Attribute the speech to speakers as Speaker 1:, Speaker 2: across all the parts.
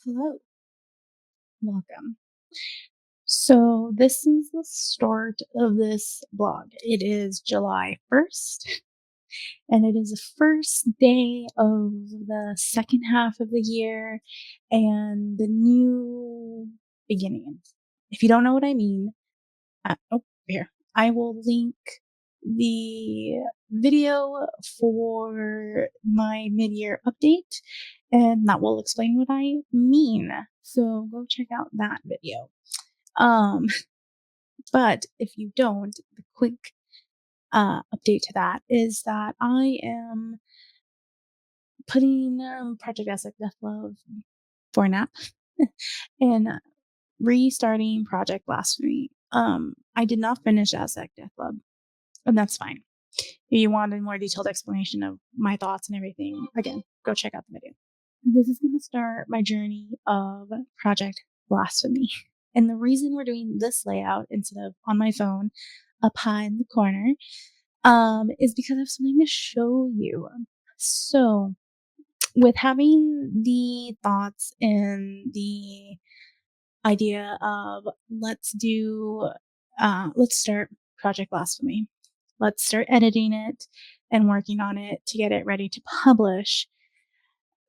Speaker 1: Hello, welcome. So, this is the start of this blog. It is July 1st, and it is the first day of the second half of the year and the new beginnings. If you don't know what I mean, here, I will link the video for my mid-year update, and that will explain what I mean. So go check out that video. Um, but if you don't, the quick update to that is that I am putting Project Aztec Deathlove for a nap and restarting Project Blasphemy. I did not finish Aztec Deathlove, and that's fine. If you want a more detailed explanation of my thoughts and everything, again, go check out the video. This is going to start my journey of Project Blasphemy. And the reason we're doing this layout instead of on my phone up high in the corner is because I have something to show you. So, with having the thoughts and the idea of let's start Project Blasphemy. Let's start editing it and working on it to get it ready to publish.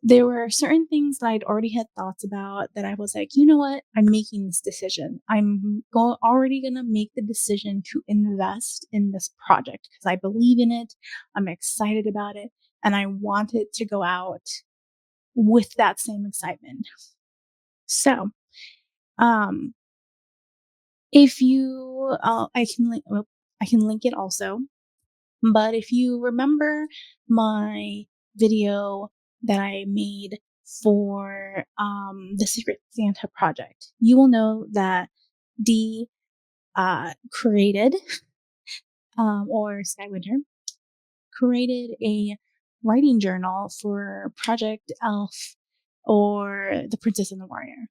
Speaker 1: There were certain things that I'd already had thoughts about that I was like, you know what? I'm making this decision. I'm already going to make the decision to invest in this project because I believe in it. I'm excited about it. And I want it to go out with that same excitement. So, if you, I can link it also. But if you remember my video that I made for the Secret Santa project, you will know that Dee created, or Skywinter, created a writing journal for Project Elf or The Princess and the Warrior.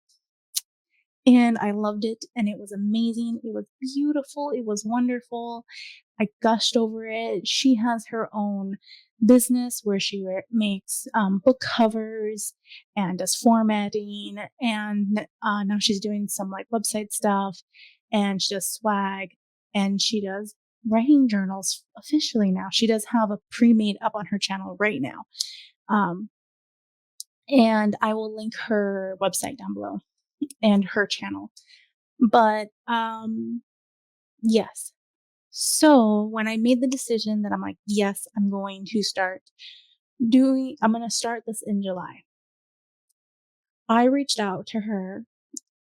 Speaker 1: And I loved it, and it was amazing. It was beautiful. It was wonderful. I gushed over it. She has her own business where she makes book covers and does formatting, and now she's doing some like website stuff, and she does swag, and she does writing journals officially now. She does have a pre-made up on her channel right now, and I will link her website down below and her channel. But yes. So when I made the decision that I'm like, yes, I'm going to start this in July. I reached out to her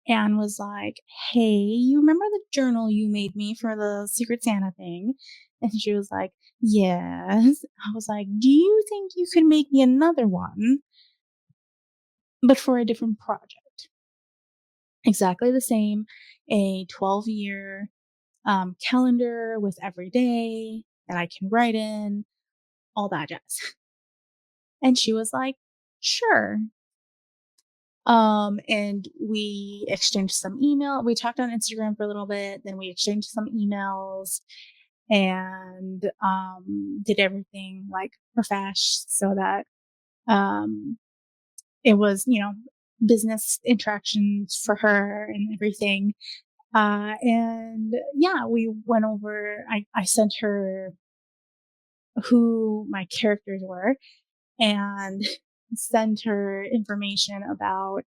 Speaker 1: and was like, hey, you remember the journal you made me for the Secret Santa thing? And she was like, yes. I was like, do you think you could make me another one, but for a different project? Exactly the same, a 12-year calendar with every day that I can write in, all that jazz. And she was like, sure. And we exchanged some email. We talked on Instagram for a little bit, then we exchanged some emails and did everything like profesh so that it was, business interactions for her and everything. And yeah, we went over, I sent her who my characters were and sent her information about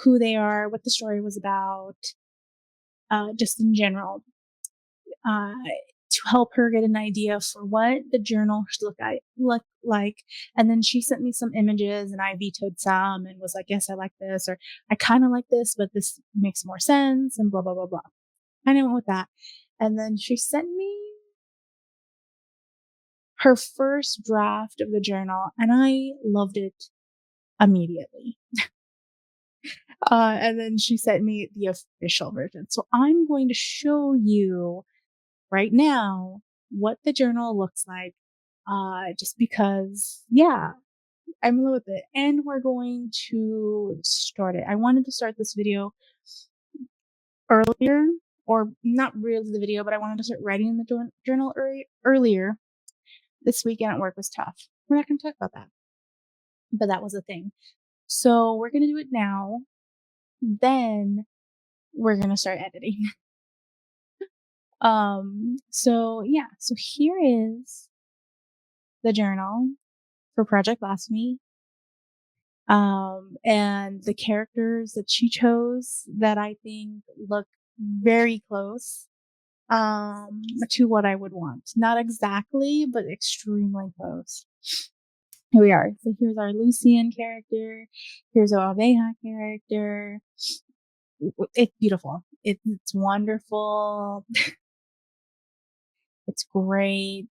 Speaker 1: who they are, what the story was about, just in general, uh, to help her get an idea for what the journal should look like. And then she sent me some images, and I vetoed some and was like, yes, I like this, or I kind of like this, but this makes more sense, and blah blah blah blah. Kind of went with that, and then she sent me her first draft of the journal, and I loved it immediately. And then she sent me the official version. So I'm going to show you right now what the journal looks like. Just because, yeah, I'm in love with it. And we're going to start it. I wanted to start this video earlier, or not really the video, but I wanted to start writing in the journal earlier. This weekend at work was tough. We're not going to talk about that. But that was a thing. So we're gonna do it now. Then we're gonna start editing. So yeah, so here is the journal for Project Blasphemy. And the characters that she chose that I think look very close to what I would want. Not exactly, but extremely close. Here we are. So here's our Lucian character. Here's our Aveja character. It's beautiful. It's wonderful. It's great.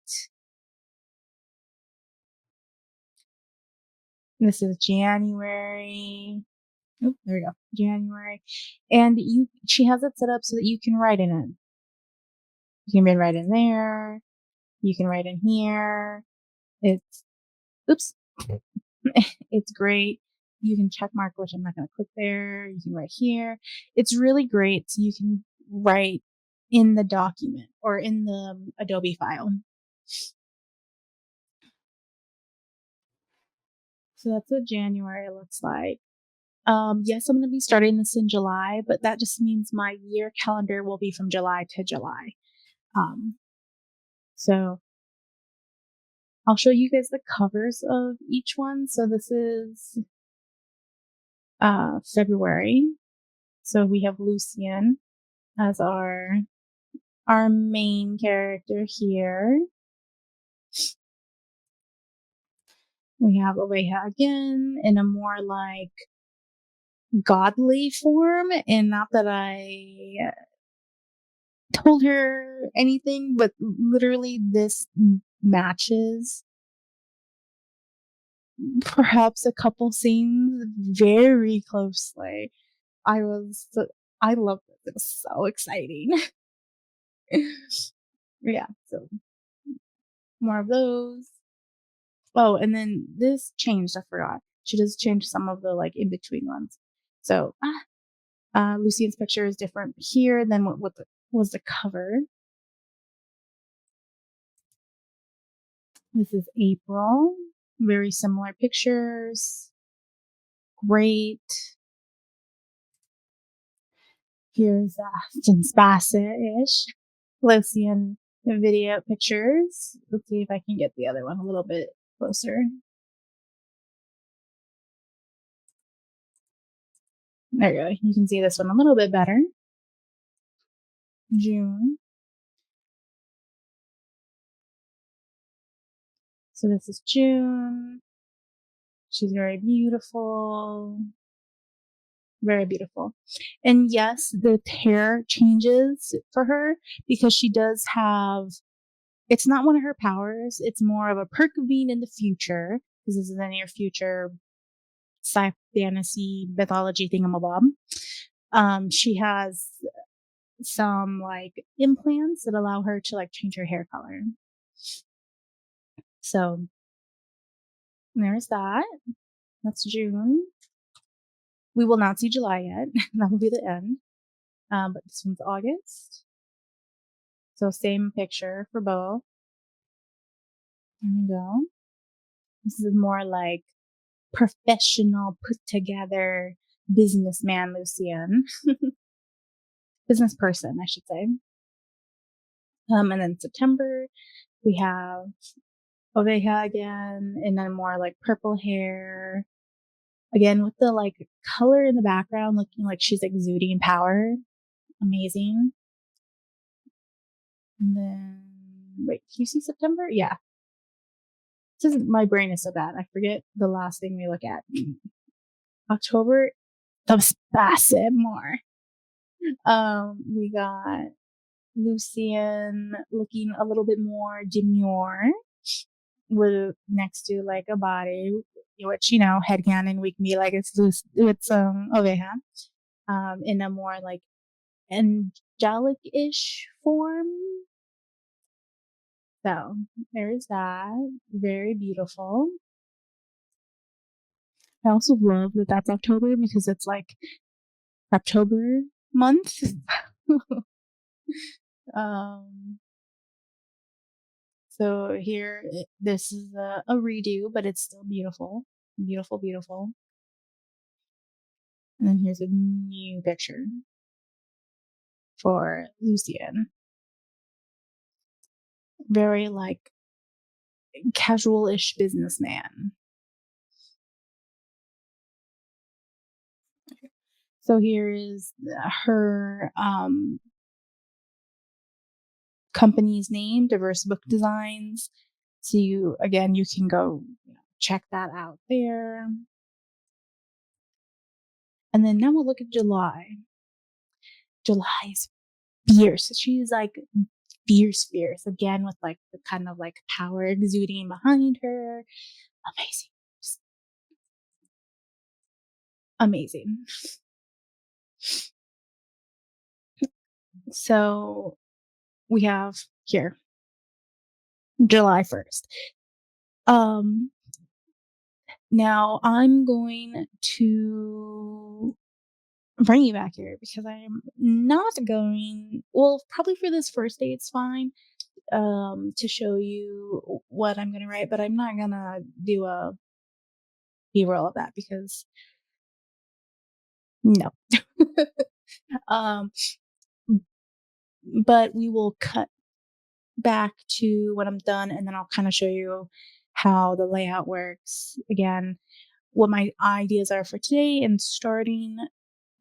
Speaker 1: This is January. Oh, there we go. January. And she has it set up so that you can write in it. You can write in there. You can write in here. Oops. It's great. You can check mark, which I'm not going to click there. You can write here. It's really great. So you can write in the document or in the Adobe file. So that's what January looks like. Yes, I'm going to be starting this in July, but that just means my year calendar will be from July to July. So I'll show you guys the covers of each one. So this is February. So we have Lucian as our main character here. We have Oveja again in a more like godly form, and not that I told her anything, but literally this matches perhaps a couple scenes very closely. I loved it. It was so exciting. Yeah, so more of those. Oh, and then this changed, I forgot. She does change some of the like in between ones. So Lucian's picture is different here than what was the cover. This is April. Very similar pictures. Great. Here's Jim Bassett-ish. Lucian video pictures. Let's see if I can get the other one a little bit closer. There you go. You can see this one a little bit better. June. So this is June. She's very beautiful. Very beautiful. And yes, the hair changes for her because she does have, it's not one of her powers. It's more of a perk of being in the future, because this is the near future sci fantasy mythology thingamabob. She has some like implants that allow her to like change her hair color. So there's that. That's June. We will not see July yet. That will be the end. But this one's August. So same picture for both. There we go. This is more like professional, put together businessman Lucian. Business person, I should say. And then September, we have Oveja again, and then more like purple hair. Again, with the like color in the background looking like she's exuding power. Amazing. And then, wait, can you see September? Yeah. My brain is so bad. I forget the last thing we look at. October, the Bassett more. We got Lucian looking a little bit more demure with next to like a body, which, you know, headcanon we can be like it's Oveja, in a more like angelic-ish form. So there's that. Very beautiful. I also love that that's October because it's like October month. um, so here, this is a redo, but it's still beautiful. Beautiful, beautiful. And then here's a new picture for Lucian. Very like casual-ish businessman. So here is her company's name, Diverse Book Designs. So you can go check that out there. And then now we'll look at July. July is fierce. She's like fierce, again with like the kind of like power exuding behind her. Amazing. Just amazing. So we have here July 1st. Now I'm going to bring you back here because I'm not going, well, probably for this first day it's fine, to show you what I'm gonna write, but I'm not gonna do a B-roll of that because no. um but we will cut back to when I'm done, and then I'll kind of show you how the layout works again, what my ideas are for today, and starting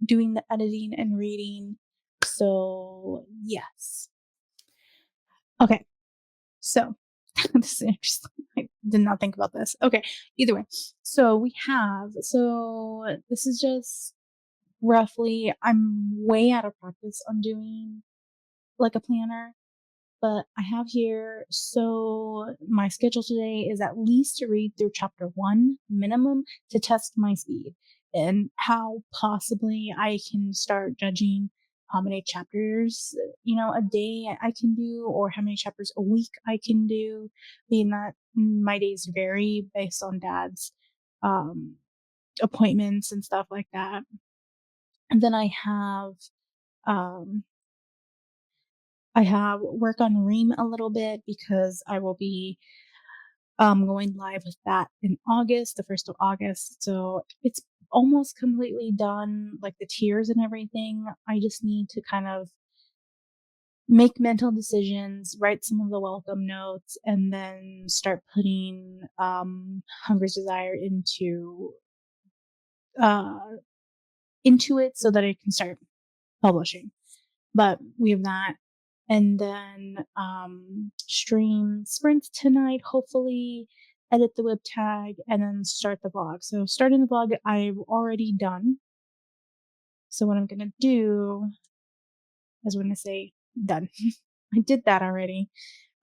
Speaker 1: doing the editing and reading. So yes. Okay. So this is interesting. I did not think about this. Okay. Either way. So this is just roughly, I'm way out of practice on doing like a planner. But I have here, so my schedule today is at least to read through chapter 1 minimum to test my speed and how possibly I can start judging how many chapters, a day I can do or how many chapters a week I can do, being that my days vary based on dad's appointments and stuff like that. And then um, I have work on Ream a little bit because I will be going live with that in August, the 1st of August. So it's almost completely done, like the tiers and everything. I just need to kind of make mental decisions, write some of the welcome notes, and then start putting Hunger's Desire uh, into it so that I can start publishing. But we have that. And then stream sprint tonight, hopefully, edit the whip tag, and then start the vlog. So starting the vlog, I've already done. So what I'm going to do is I'm going to say done. I did that already.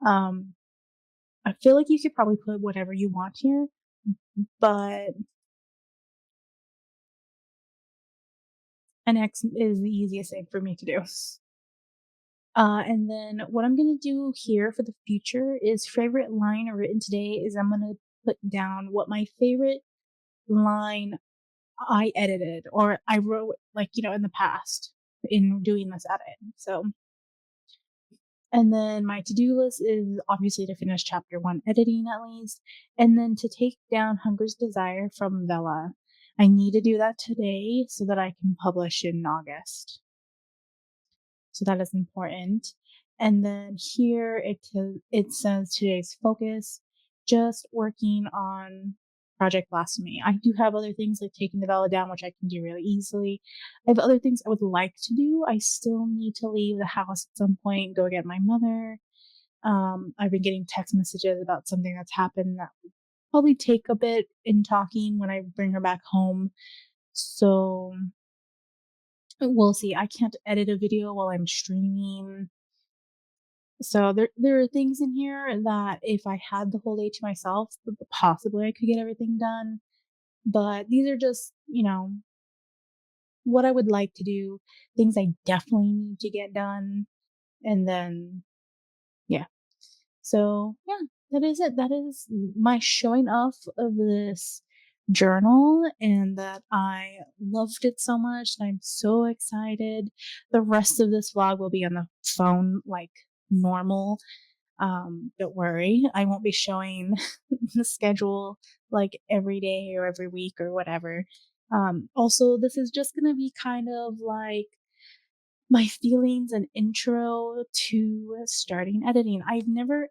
Speaker 1: I feel like you could probably put whatever you want here, but an X is the easiest thing for me to do. And then what I'm going to do here for the future is favorite line written today is I'm going to put down what my favorite line I edited or I wrote, like, in the past in doing this edit. So, and then my to-do list is obviously to finish chapter 1 editing at least, and then to take down Hunger's Desire from Vella. I need to do that today so that I can publish in August. So that is important. And then here it says today's focus, just working on Project Blasphemy. I do have other things like taking the Vela down, which I can do really easily. I have other things I would like to do. I still need to leave the house at some point, go get my mother. I've been getting text messages about something that's happened that will probably take a bit in talking when I bring her back home. So we'll see. I can't edit a video while I'm streaming. So there are things in here that if I had the whole day to myself, possibly I could get everything done. But these are just, what I would like to do, things I definitely need to get done. And then, yeah. So, yeah, that is it. That is my showing off of this journal and that I loved it so much. And I'm so excited. The rest of this vlog will be on the phone like normal. Don't worry, I won't be showing the schedule like every day or every week or whatever. Also, this is just going to be kind of like my feelings and intro to starting editing. I've never,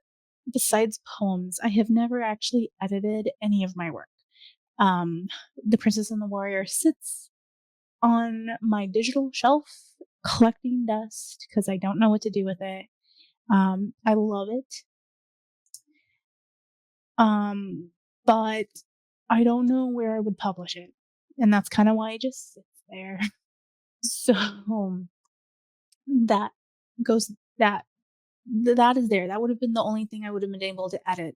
Speaker 1: besides poems, I have never actually edited any of my work. The Princess and the Warrior sits on my digital shelf collecting dust because I don't know what to do with it. I love it. But I don't know where I would publish it. And that's kind of why it just sits there. So that goes that is there. That would have been the only thing I would have been able to edit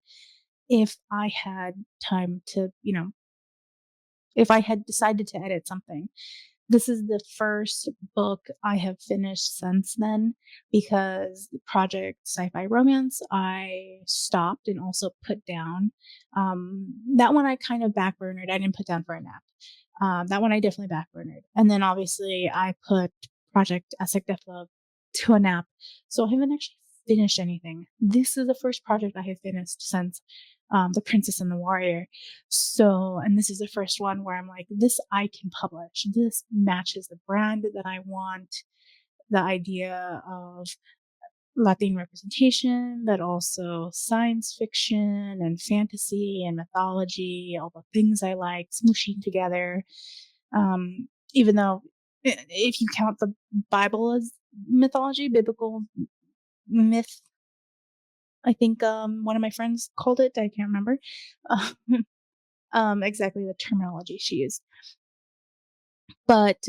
Speaker 1: if I had time to, if I had decided to edit something. This is the first book I have finished since then because the project Sci-Fi Romance I stopped and also put down. That one I kind of backburnered. I didn't put down for a nap. That one I definitely backburnered. And then obviously I put Project Essex Death Love to a nap. So I haven't actually finished anything. This is the first project I have finished since The Princess and the Warrior. So, and this is the first one where I'm like, this I can publish. This matches the brand that I want, the idea of Latin representation, but also science fiction and fantasy and mythology, all the things I like smooshing together. Even though, if you count the Bible as mythology, biblical myth, I think one of my friends called it. I can't remember exactly the terminology she used. But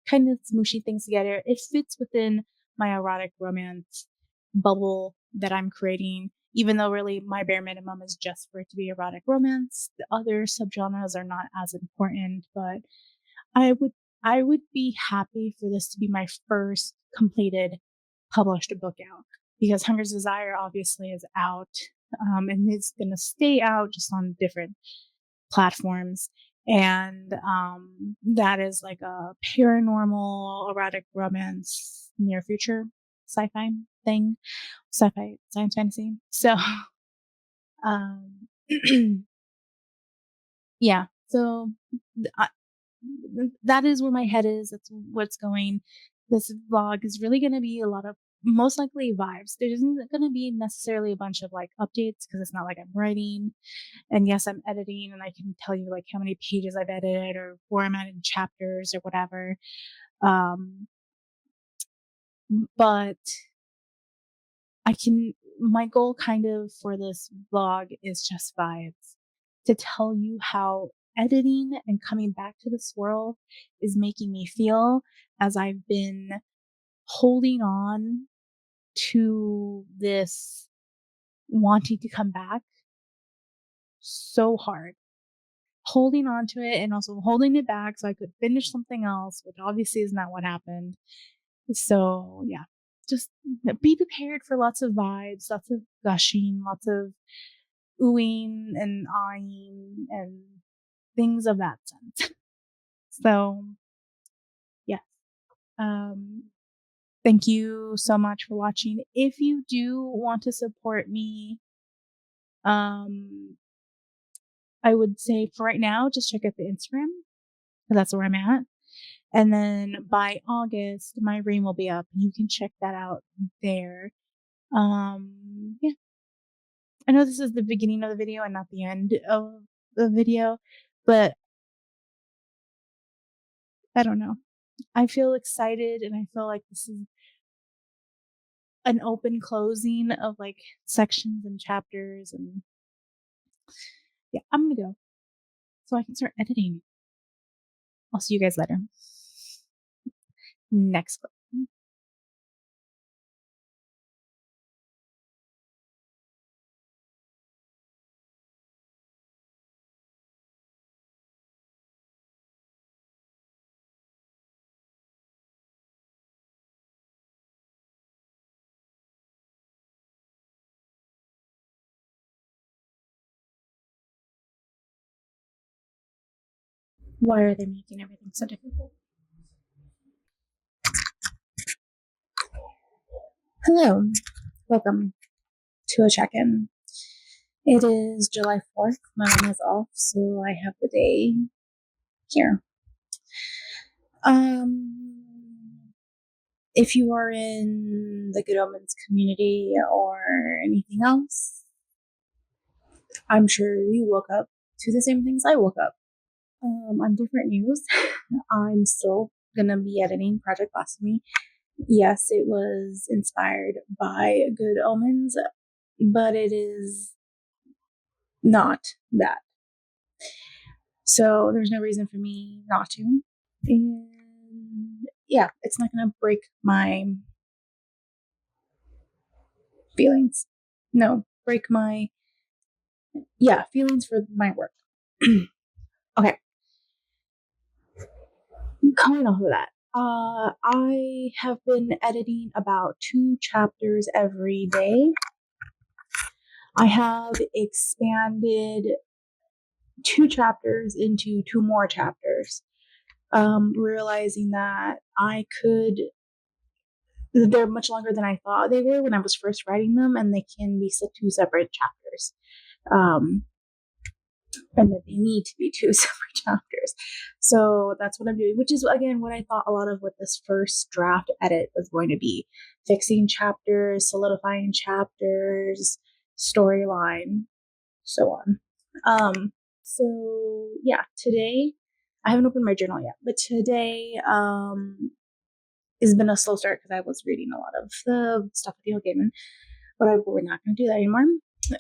Speaker 1: kind of smooshy things together. It fits within my erotic romance bubble that I'm creating, even though really my bare minimum is just for it to be erotic romance. The other subgenres are not as important, but I would I would be happy for this to be my first completed published book out because Hunger's Desire obviously is out, and it's going to stay out just on different platforms. And that is like a paranormal erotic romance near future sci-fi thing, sci-fi science fantasy. So um yeah, so I, that is where my head is. That's what's going. This vlog is really going to be a lot of most likely vibes. There isn't going to be necessarily a bunch of like updates because it's not like I'm writing. And yes, I'm editing and I can tell you like how many pages I've edited or where I'm at in chapters or whatever. Um, but my goal kind of for this vlog is just vibes to tell you how editing and coming back to this world is making me feel as I've been holding on to this wanting to come back so hard, holding on to it and also holding it back so I could finish something else, which obviously is not what happened. So yeah, just be prepared for lots of vibes, lots of gushing, lots of oohing and eyeing and things of that sense. So yes, thank you so much for watching. If you do want to support me, I would say for right now, just check out the Instagram because that's where I'm at. And then by August, my ream will be up. You can check that out there. Yeah. I know this is the beginning of the video and not the end of the video, but I don't know. I feel excited and I feel like this is an open closing of like sections and chapters. And yeah, I'm going to go so I can start editing. I'll see you guys later. Next clip. Why are they making everything so difficult? Hello, welcome to a check-in. It is July 4th. My mom is off, so I have the day here. If you are in the Good Omens community or anything else, I'm sure you woke up to the same things I woke up. On different news, I'm still gonna be editing Project Blasphemy. Yes, it was inspired by Good Omens, but it is not that. So there's no reason for me not to. And yeah, it's not gonna break my feelings. No, break my feelings for my work. Okay. Coming off of that, I have been editing about 2 chapters every day. I have expanded 2 chapters into 2 more chapters, realizing that they're much longer than I thought they were when I was first writing them, and they can be 2 separate chapters. And that they need to be 2 separate chapters. So that's what I'm doing, which is, again, what I thought a lot of what this first draft edit was going to be. Fixing chapters, solidifying chapters, storyline, so on. So yeah, today, I haven't opened my journal yet, but today has been a slow start because I was reading a lot of the stuff with Neil Gaiman, but we're not going to do that anymore.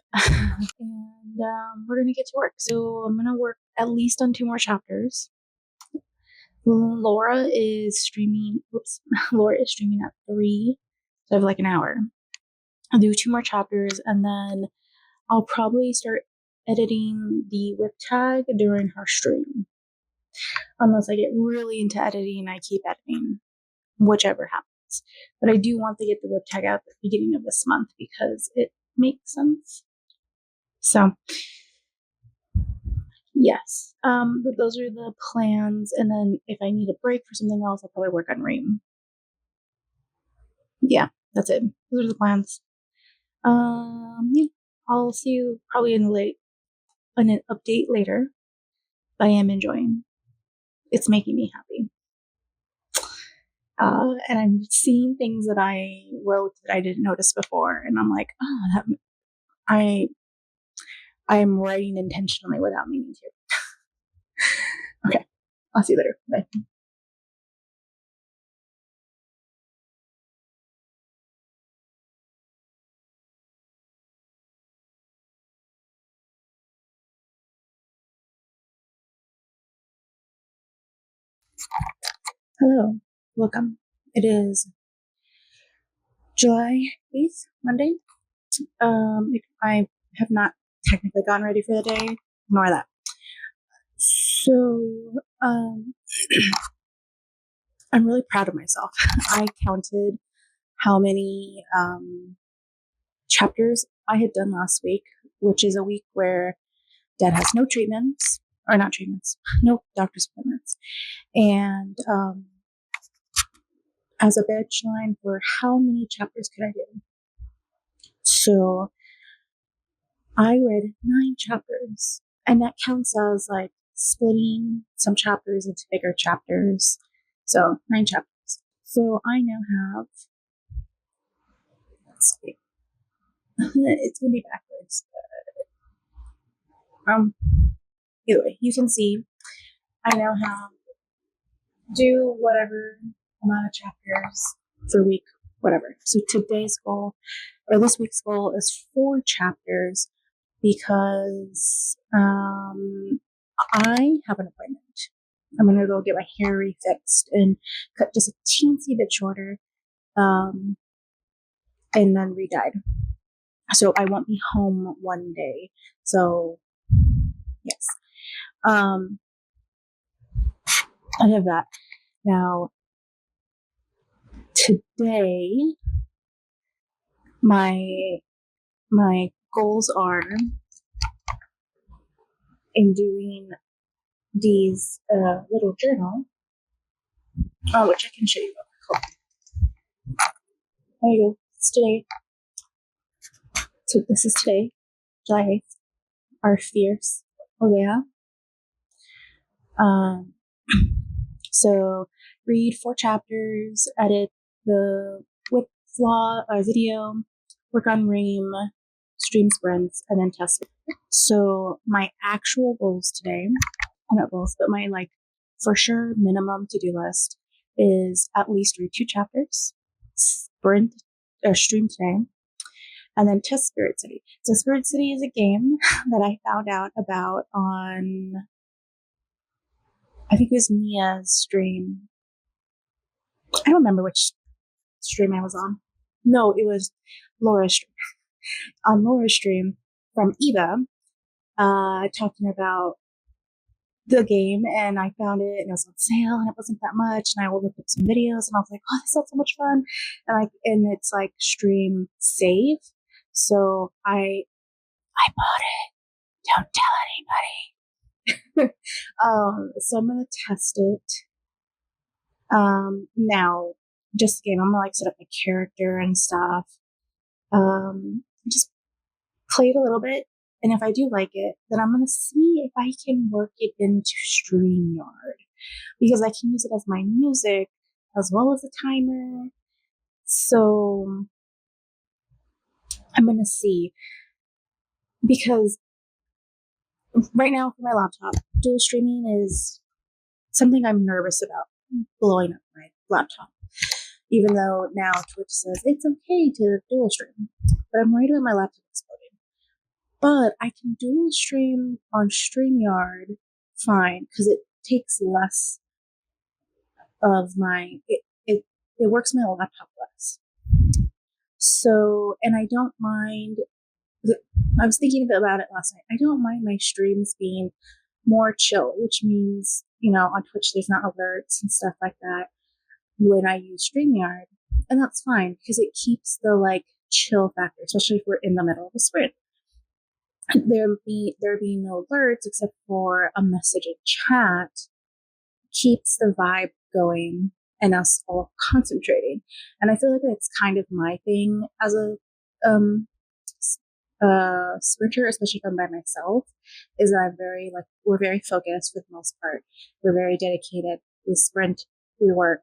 Speaker 1: And we're gonna get to work. So I'm gonna work at least on 2 more chapters. Laura is streaming at 3, so I have like an hour. I'll do 2 more chapters, and then I'll probably start editing the whip tag during her stream. Unless I get really into editing, I keep editing, whichever happens. But I do want to get the whip tag out at the beginning of this month because it makes sense. So yes, but those are the plans. And then if I need a break for something else, I'll probably work on Ream. Yeah, that's it. Those are the plans. Yeah, I'll see you probably in an update later. I am enjoying. It's making me happy. And I'm seeing things that I wrote that I didn't notice before, and I'm like, oh, I am writing intentionally without meaning to. Okay, I'll see you later. Bye. Hello, welcome. It is July 8th, Monday. I have not technically gotten ready for the day, ignore that. So, I'm really proud of myself. I counted how many chapters I had done last week, which is a week where Dad has no doctor's appointments. And as a badge line for how many chapters could I do. So I read 9 chapters, and that counts as like splitting some chapters into bigger chapters. So 9 chapters. So I now have, let's see, it's going to be backwards. Either way, you can see I now have do whatever amount of chapters for week, whatever. So today's goal, or this week's goal, is 4 chapters because I have an appointment. I'm going to go get my hair refixed and cut just a teensy bit shorter, and then re-dyed. So I won't be home one day. So yes, I have that. Now today, my goals are in doing these little journal, which I can show you. Cool. There you go. It's today. So this is today, July 8th. Our fierce Olea. So read 4 chapters, edit the with vlog video, work on Ream, stream sprints, and then test it. So my actual goals today, not goals, but my like for sure minimum to-do list is at least read 2 chapters, sprint or stream today, and then test Spirit City. So Spirit City is a game that I found out about on, I think it was Mia's stream. I don't remember which stream I was on. No, it was Laura's stream. On Laura's stream from Eva, talking about the game, and I found it and it was on sale and it wasn't that much, and I looked up some videos and I was like, oh, this sounds so much fun, and it's like stream save, so I bought it. Don't tell anybody. So I'm gonna test it. Now just the game. I'm gonna like set up my character and stuff. Just play it a little bit. And if I do like it, then I'm going to see if I can work it into StreamYard, because I can use it as my music as well as a timer. So I'm going to see, because right now for my laptop, dual streaming is something I'm nervous about blowing up my laptop. Even though now Twitch says it's okay to dual stream, but I'm worried about my laptop exploding. But I can dual stream on StreamYard fine, because it takes less of my, it works my laptop less. So, and I don't mind, I was thinking about it last night, I don't mind my streams being more chill, which means, on Twitch there's not alerts and stuff like that when I use StreamYard. And that's fine, because it keeps the like chill factor, especially if we're in the middle of a sprint. There being no alerts except for a message in chat keeps the vibe going and us all concentrating. And I feel like that's kind of my thing as a sprinter, especially if I'm by myself, is that we're very focused for the most part. We're very dedicated. We sprint, we work,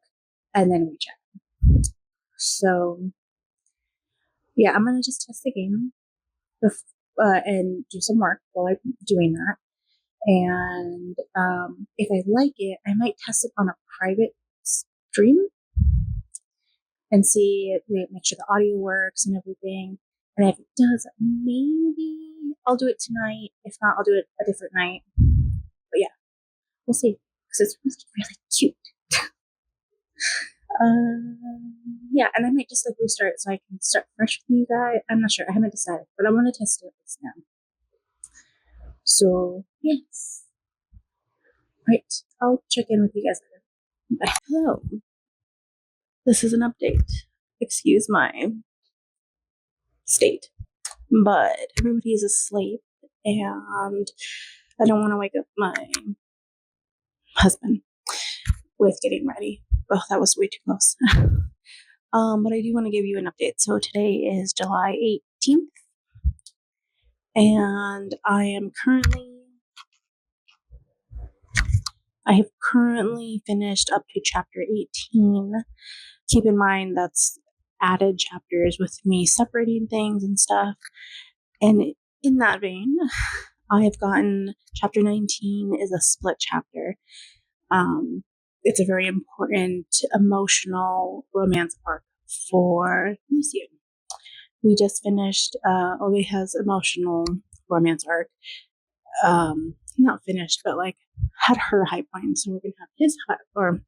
Speaker 1: and then we chat. So yeah, I'm gonna just test the game and do some work while I'm doing that. And if I like it, I might test it on a private stream and see, make sure the audio works and everything. And if it does, maybe I'll do it tonight. If not, I'll do it a different night. But yeah, we'll see, because it's really cute. Yeah, and I might just like restart so I can start fresh with you guys. I'm not sure. I haven't decided, but I'm gonna test it now. So yes, right. I'll check in with you guys later. Bye. Hello. This is an update. Excuse my state, but everybody's asleep, and I don't want to wake up my husband with getting ready. Oh, that was way too close. But I do want to give you an update. So today is July 18th, and I have currently finished up to chapter 18. Keep in mind that's added chapters with me separating things and stuff. And in that vein, I have gotten chapter 19 is a split chapter. It's a very important emotional romance arc for Lucian. We just finished Oveja's emotional romance arc. Not finished, but like had her high point. So we're gonna have his high, or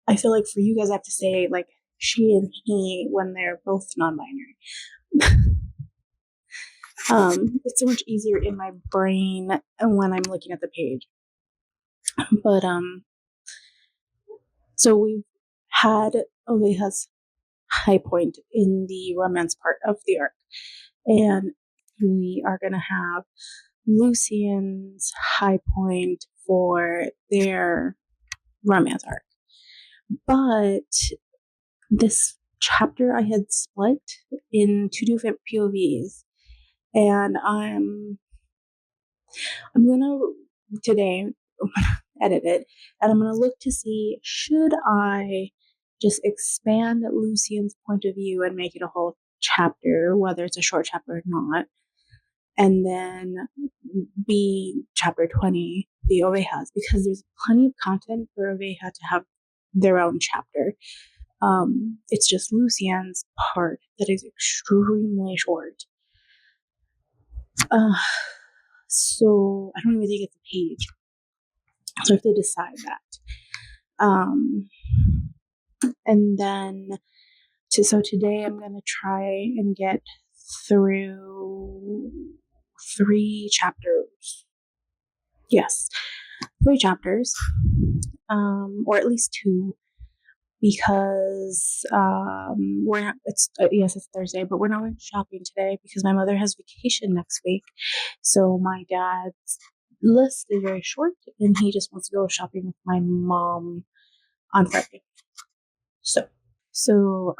Speaker 1: I feel like for you guys I have to say like she and he when they're both non-binary. It's so much easier in my brain when I'm looking at the page. But so we've had Oveja's high point in the romance part of the arc, and we are gonna have Lucian's high point for their romance arc. But this chapter I had split in 2 different POVs, and I'm gonna today edit it. And I'm going to look to see, should I just expand Lucian's point of view and make it a whole chapter, whether it's a short chapter or not, and then be chapter 20, the Ovejas, because there's plenty of content for Oveja to have their own chapter. It's just Lucian's part that is extremely short. So I don't even think it's a page. So I have to decide that. And then, so today I'm going to try and get through 3 chapters. Yes, 3 chapters, or at least 2, because we're not. It's Thursday, but we're not going shopping today because my mother has vacation next week. So my dad's list is very short, and he just wants to go shopping with my mom on Friday. So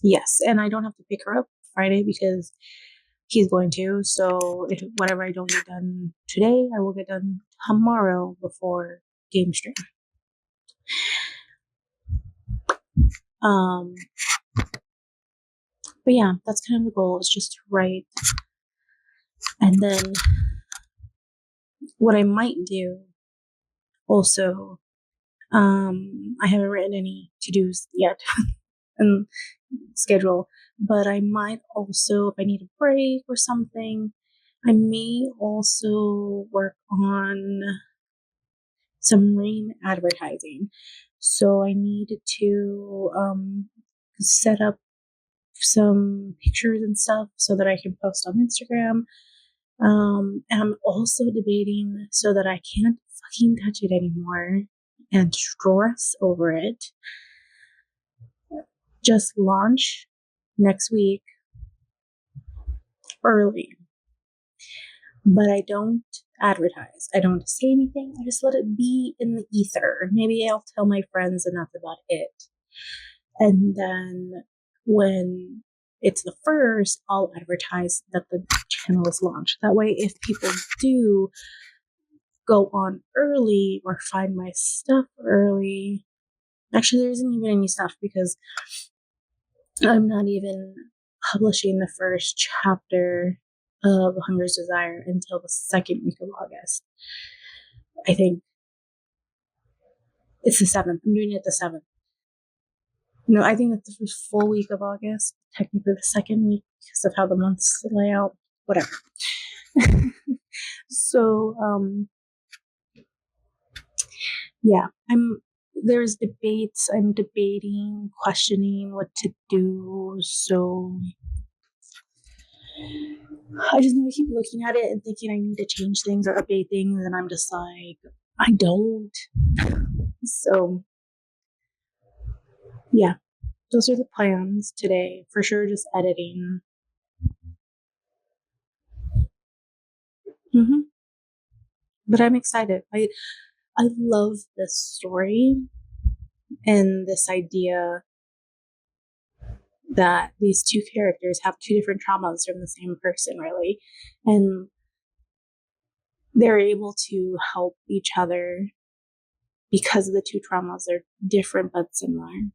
Speaker 1: yes, and I don't have to pick her up Friday because he's going to. So whatever I don't get done today, I will get done tomorrow before game stream. But yeah, that's kind of the goal, is just to write. And then what I might do also, I haven't written any to-dos yet and schedule, but I might also, if I need a break or something, I may also work on some rain advertising. So I need to set up some pictures and stuff so that I can post on Instagram. And I'm also debating, so that I can't fucking touch it anymore and stress over it, just launch next week early. But I don't advertise. I don't say anything. I just let it be in the ether. Maybe I'll tell my friends and that's about it. And then when it's the first, I'll advertise that the channel is launched. That way, if people do go on early or find my stuff early, actually, there isn't even any stuff because I'm not even publishing the first chapter of Hunger's Desire until the 2nd week of August. I think it's the 7th. I'm doing it the 7th. No, I think that's the first full week of August. Technically the 2nd week because of how the months lay out. Whatever. So, yeah, there's debates. I'm debating, questioning what to do. So I just know I keep looking at it and thinking I need to change things or update things, and I'm just like, I don't. So yeah, those are the plans today. For sure, just editing. But I'm excited. I love this story and this idea that these 2 characters have 2 different traumas from the same person, really, and they're able to help each other because the 2 traumas are different but similar.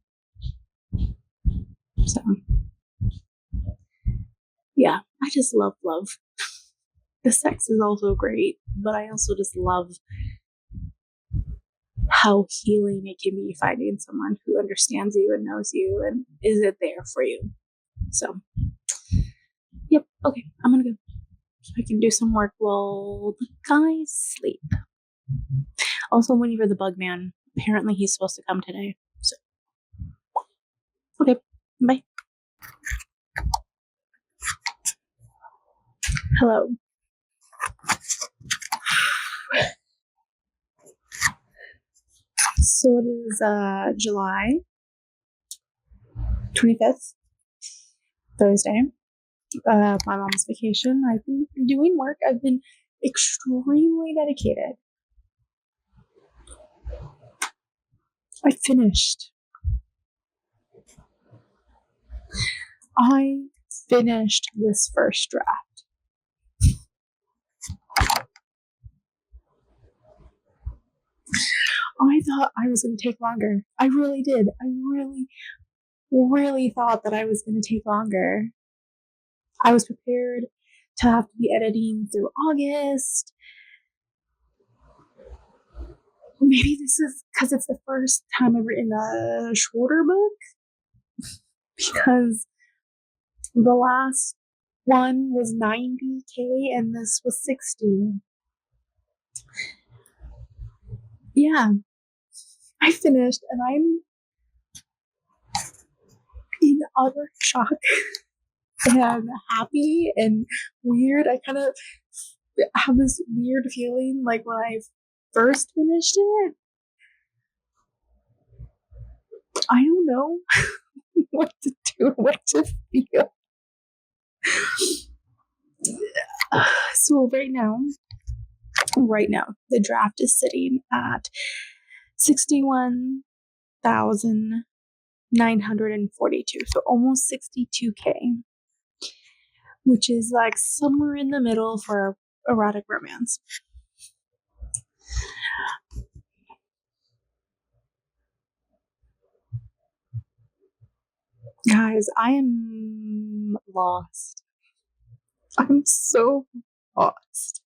Speaker 1: So yeah, I just love love. The sex is also great, but I also just love how healing it can be finding someone who understands you and knows you and is there for you. So yep, okay, I'm gonna go so I can do some work while the guys sleep. Also, I'm waiting for the bug man. Apparently he's supposed to come today. So okay, bye. Hello. So it is July 25th, Thursday. My mom's vacation. I've been doing work. I've been extremely dedicated. I finished this first draft. I thought I was going to take longer. I really did. I really thought that I was going to take longer. I was prepared to have to be editing through August. Maybe this is because it's the first time I've written a shorter book, because the last one was 90K and this was 60. Yeah, I finished and I'm in utter shock and happy and weird. I kind of have this weird feeling like when I first finished it. I don't know what to do, what to feel. So right now, the draft is sitting at 61,942. So almost 62K, which is like somewhere in the middle for erotic romance. Guys, I am lost. I'm so lost.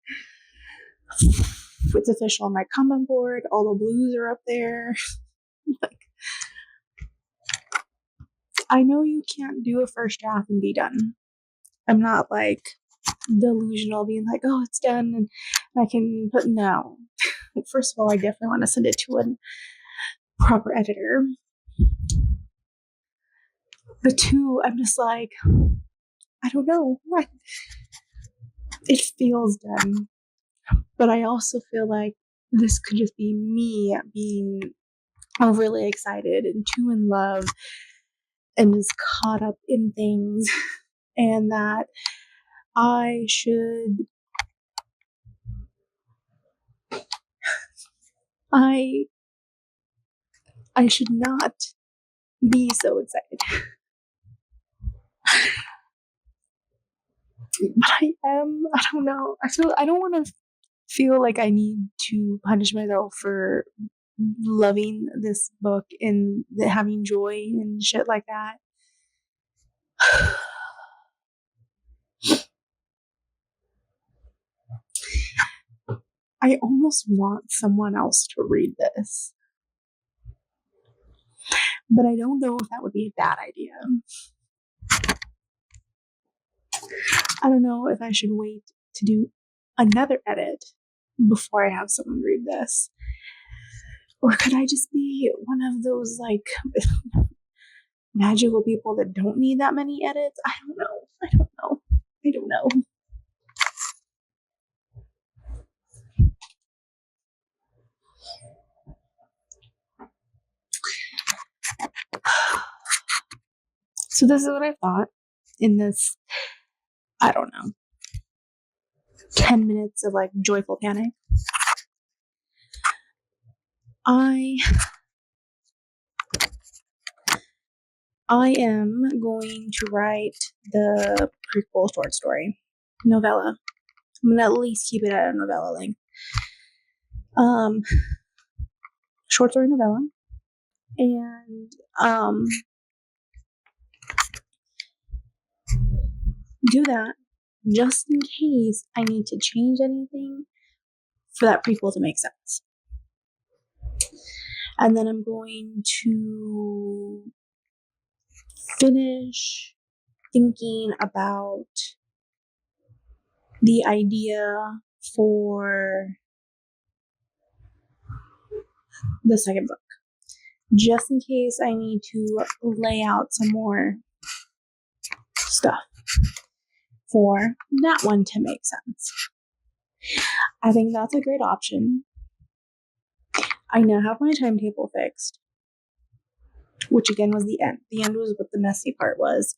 Speaker 1: It's official on my Kanban board. All the blues are up there. Like, I know you can't do a first draft and be done. I'm not like delusional being like, oh, it's done and I can put no. First of all, I definitely want to send it to a proper editor. The two, I'm just like, I don't know. It feels done. But I also feel like this could just be me being overly excited and too in love and just caught up in things, and that I should not be so excited. But I am. I don't know. I don't want to feel like I need to punish myself for loving this book and having joy and shit like that. I almost want someone else to read this, but I don't know if that would be a bad idea. I don't know if I should wait to do another edit before I have someone read this. Or could I just be one of those like magical people that don't need that many edits? I don't know. So this is what I thought in this, I don't know, 10 minutes of like joyful panic. I am going to write the prequel short story novella. I'm gonna at least keep it at a novella length. Short story novella. And do that just in case I need to change anything for that prequel to make sense. And then I'm going to finish thinking about the idea for the second book, just in case I need to lay out some more stuff for that one to make sense. I think that's a great option. I now have my timetable fixed, which again was the end. The end was what the messy part was.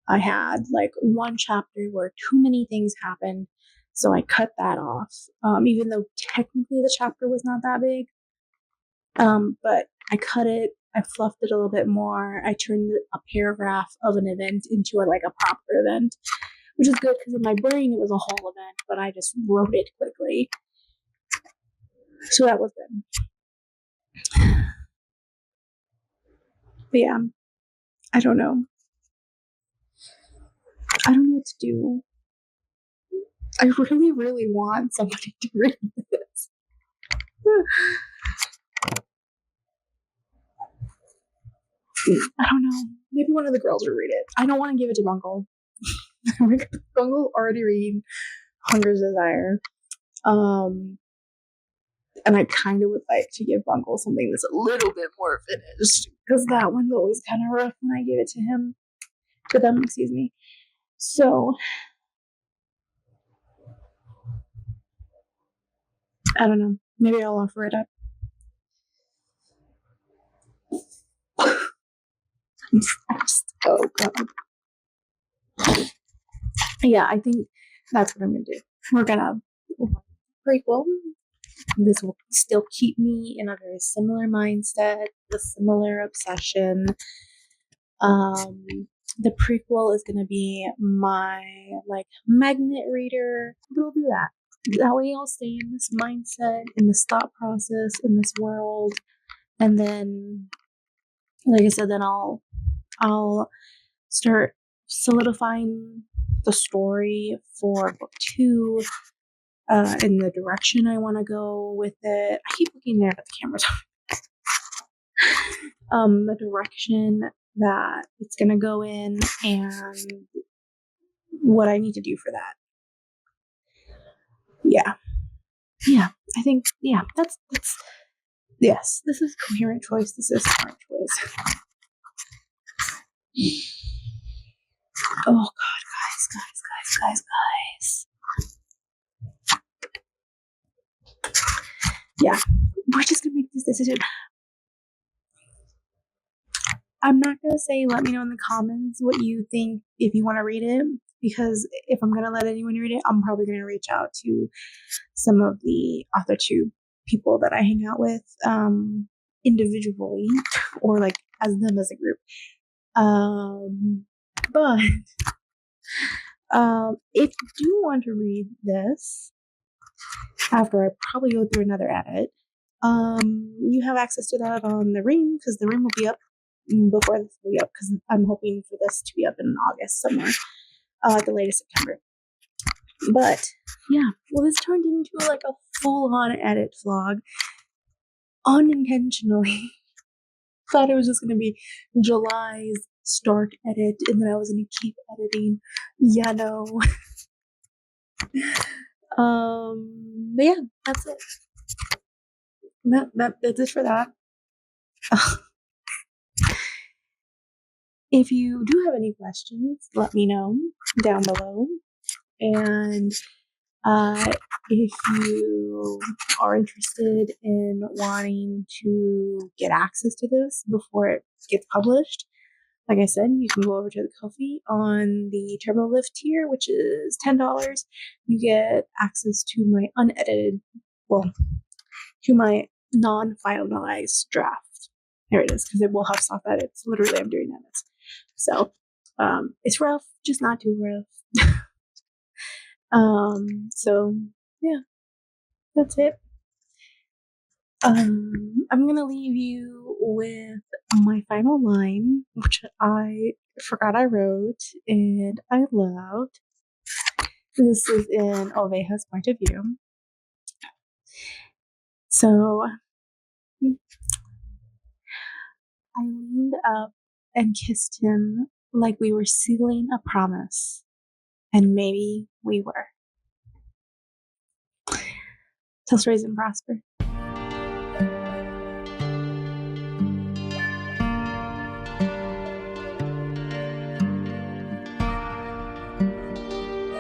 Speaker 1: I had like one chapter where too many things happened, so I cut that off, even though technically the chapter was not that big. But I cut it, I fluffed it a little bit more. I turned a paragraph of an event into a proper event, which is good because in my brain it was a whole event, but I just wrote it quickly. So that was good. But yeah, I don't know. I don't know what to do. I really, really want somebody to read this. I don't know. Maybe one of the girls will read it. I don't want to give it to Bungle. Bungle already read Hunger's Desire. And I kind of would like to give Bungle something that's a little bit more finished, because that one's always kind of rough when I give it to them, excuse me. So I don't know. Maybe I'll offer it up. I'm stressed. Oh god. Yeah, I think that's what I'm gonna do. We're gonna prequel. This will still keep me in a very similar mindset, a similar obsession. The prequel is going to be my magnet reader. We'll do that. That way I'll stay in this mindset, in this thought process, in this world. And then, like I said, then I'll start solidifying the story for book 2, in the direction I want to go with it. I keep looking there at the camera's the direction that it's going to go in and what I need to do for that. Yeah, I think, that's yes, this is coherent choice. This is smart choice. Oh god, guys. Yeah, we're just gonna make this decision. I'm not gonna say let me know in the comments what you think if you want to read it, because if I'm gonna let anyone read it, I'm probably gonna reach out to some of the authortube people that I hang out with individually, or as them as a group. But if you do want to read this after I probably go through another edit, you have access to that on the Ream, because the Ream will be up before this will be up, because I'm hoping for this to be up in August somewhere, at the latest September. But yeah, well, this turned into a full-on edit vlog unintentionally. Thought it was just going to be July's start edit, and then I was going to keep editing. Yeah, no. But yeah, that's it. That's it for that. If you do have any questions, let me know down below. And if you are interested in wanting to get access to this before it gets published, like I said, you can go over to the Ko-fi on the Turbo Lift tier, which is $10. You get access to my unedited, to my non-finalized draft. There it is, because it will have soft edits. Literally, I'm doing edits. So, it's rough, just not too rough. So yeah, that's it. I'm gonna leave you with my final line, which I forgot I wrote and I loved. This is in Oveja's point of view. So I leaned up and kissed him like we were sealing a promise, and maybe we were. Till raise and prosper.